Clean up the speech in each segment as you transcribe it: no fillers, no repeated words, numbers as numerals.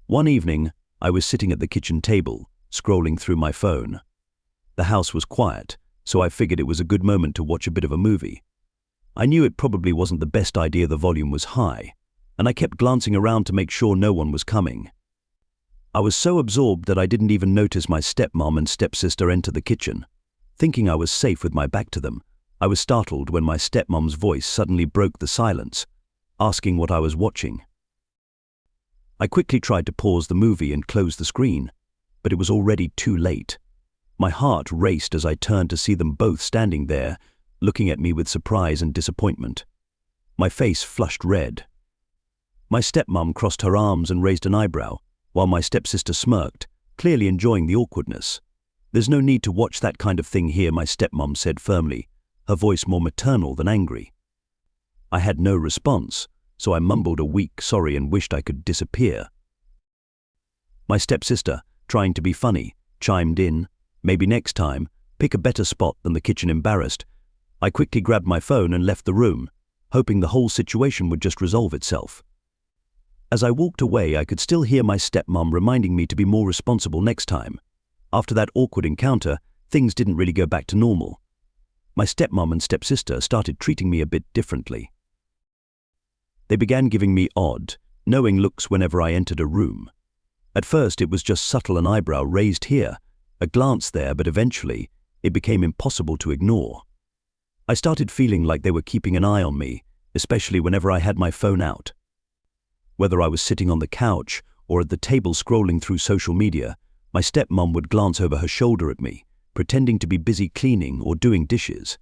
One evening, I was sitting at the kitchen table, scrolling through my phone. The house was quiet, so I figured it was a good moment to watch a bit of a movie. I knew it probably wasn't the best idea the volume was high, and I kept glancing around to make sure no one was coming. I was so absorbed that I didn't even notice my stepmom and stepsister enter the kitchen. Thinking I was safe with my back to them, I was startled when my stepmom's voice suddenly broke the silence, asking what I was watching. I quickly tried to pause the movie and close the screen, but it was already too late. My heart raced as I turned to see them both standing there, looking at me with surprise and disappointment. My face flushed red. My stepmom crossed her arms and raised an eyebrow, while my stepsister smirked, clearly enjoying the awkwardness. "There's no need to watch that kind of thing here," my stepmom said firmly, her voice more maternal than angry. I had no response, so I mumbled a weak sorry and wished I could disappear. My stepsister, trying to be funny, chimed in, "Maybe next time, pick a better spot than the kitchen." Embarrassed, I quickly grabbed my phone and left the room, hoping the whole situation would just resolve itself. As I walked away, I could still hear my stepmom reminding me to be more responsible next time. After that awkward encounter, things didn't really go back to normal. My stepmom and stepsister started treating me a bit differently. They began giving me odd, knowing looks whenever I entered a room. At first it was just subtle, an eyebrow raised here, a glance there, but eventually it became impossible to ignore. I started feeling like they were keeping an eye on me, especially whenever I had my phone out. Whether I was sitting on the couch or at the table scrolling through social media, my stepmom would glance over her shoulder at me, pretending to be busy cleaning or doing dishes.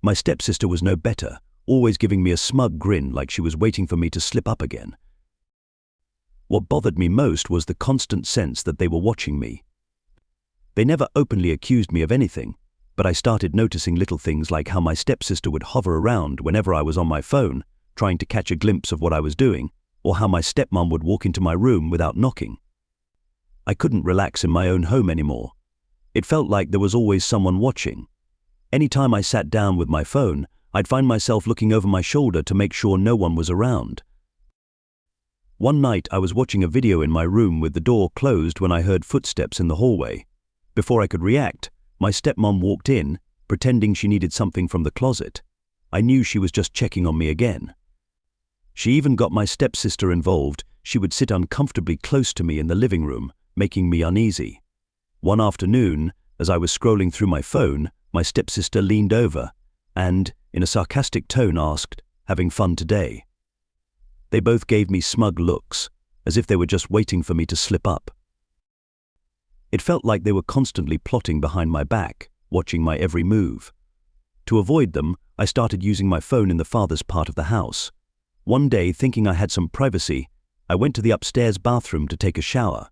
My stepsister was no better, always giving me a smug grin like she was waiting for me to slip up again. What bothered me most was the constant sense that they were watching me. They never openly accused me of anything, but I started noticing little things like how my stepsister would hover around whenever I was on my phone, trying to catch a glimpse of what I was doing, or how my stepmom would walk into my room without knocking. I couldn't relax in my own home anymore. It felt like there was always someone watching. Anytime I sat down with my phone, I'd find myself looking over my shoulder to make sure no one was around. One night I was watching a video in my room with the door closed when I heard footsteps in the hallway. Before I could react, my stepmom walked in, pretending she needed something from the closet. I knew she was just checking on me again. She even got my stepsister involved. She would sit uncomfortably close to me in the living room, making me uneasy. One afternoon, as I was scrolling through my phone, my stepsister leaned over and, in a sarcastic tone, asked, "Having fun today?" They both gave me smug looks, as if they were just waiting for me to slip up. It felt like they were constantly plotting behind my back, watching my every move. To avoid them, I started using my phone in the farthest part of the house. One day, thinking I had some privacy, I went to the upstairs bathroom to take a shower.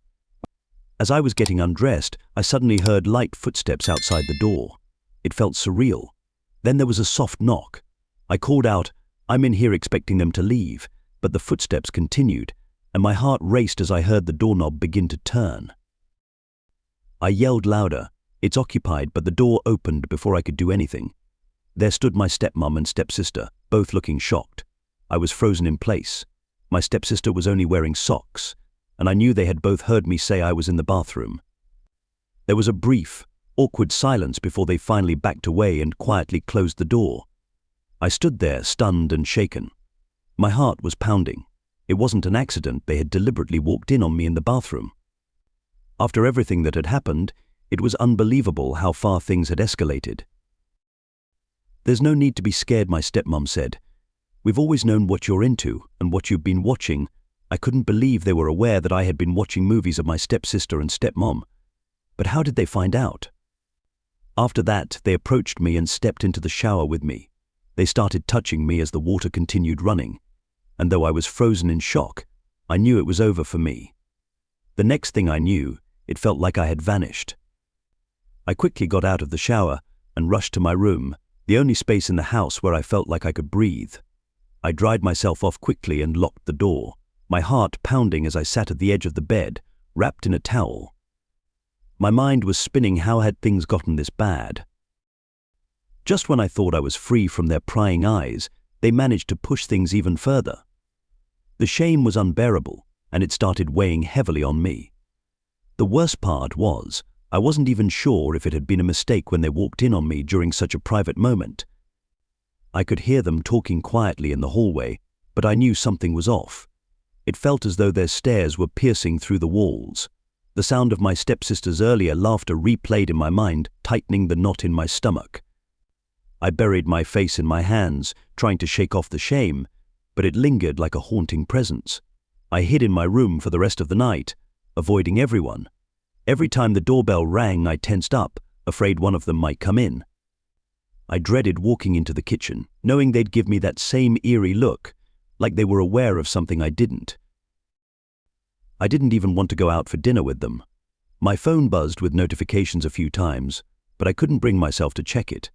As I was getting undressed, I suddenly heard light footsteps outside the door. It felt surreal. Then there was a soft knock. I called out, "I'm in here," expecting them to leave, but the footsteps continued, and my heart raced as I heard the doorknob begin to turn. I yelled louder, "It's occupied," but the door opened before I could do anything. There stood my stepmom and stepsister, both looking shocked. I was frozen in place. My stepsister was only wearing socks, and I knew they had both heard me say I was in the bathroom. There was a brief, awkward silence before they finally backed away and quietly closed the door. I stood there, stunned and shaken. My heart was pounding. It wasn't an accident. They had deliberately walked in on me in the bathroom. After everything that had happened, it was unbelievable how far things had escalated. "There's no need to be scared," my stepmom said. "We've always known what you're into and what you've been watching." I couldn't believe they were aware that I had been watching movies of my stepsister and stepmom. But how did they find out? After that, they approached me and stepped into the shower with me. They started touching me as the water continued running. And though I was frozen in shock, I knew it was over for me. The next thing I knew, it felt like I had vanished. I quickly got out of the shower and rushed to my room, the only space in the house where I felt like I could breathe. I dried myself off quickly and locked the door, my heart pounding as I sat at the edge of the bed, wrapped in a towel. My mind was spinning. How had things gotten this bad? Just when I thought I was free from their prying eyes, they managed to push things even further. The shame was unbearable, and it started weighing heavily on me. The worst part was, I wasn't even sure if it had been a mistake when they walked in on me during such a private moment. I could hear them talking quietly in the hallway, but I knew something was off. It felt as though their stares were piercing through the walls. The sound of my stepsister's earlier laughter replayed in my mind, tightening the knot in my stomach. I buried my face in my hands, trying to shake off the shame, but it lingered like a haunting presence. I hid in my room for the rest of the night, avoiding everyone. Every time the doorbell rang, I tensed up, afraid one of them might come in. I dreaded walking into the kitchen, knowing they'd give me that same eerie look, like they were aware of something I didn't. I didn't even want to go out for dinner with them. My phone buzzed with notifications a few times, but I couldn't bring myself to check it.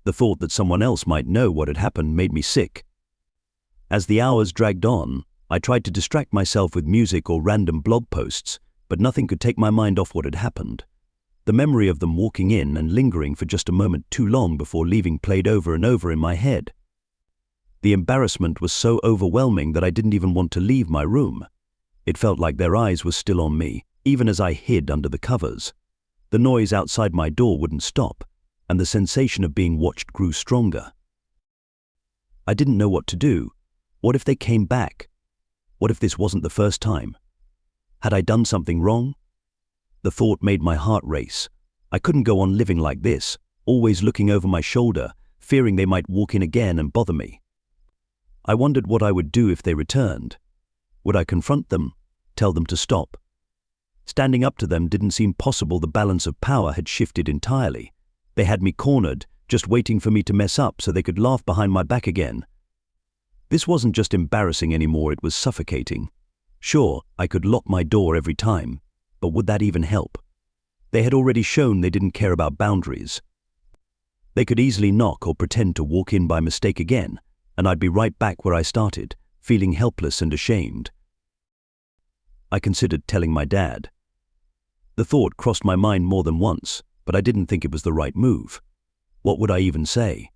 The thought that someone else might know what had happened made me sick. As the hours dragged on, I tried to distract myself with music or random blog posts, but nothing could take my mind off what had happened. The memory of them walking in and lingering for just a moment too long before leaving played over and over in my head. The embarrassment was so overwhelming that I didn't even want to leave my room. It felt like their eyes were still on me, even as I hid under the covers. The noise outside my door wouldn't stop, and the sensation of being watched grew stronger. I didn't know what to do. What if they came back? What if this wasn't the first time? Had I done something wrong? The thought made my heart race. I couldn't go on living like this, always looking over my shoulder, fearing they might walk in again and bother me. I wondered what I would do if they returned. Would I confront them, tell them to stop? Standing up to them didn't seem possible. The balance of power had shifted entirely. They had me cornered, just waiting for me to mess up so they could laugh behind my back again. This wasn't just embarrassing anymore, it was suffocating. Sure, I could lock my door every time, but would that even help? They had already shown they didn't care about boundaries. They could easily knock or pretend to walk in by mistake again, and I'd be right back where I started, feeling helpless and ashamed. I considered telling my dad. The thought crossed my mind more than once, but I didn't think it was the right move. What would I even say?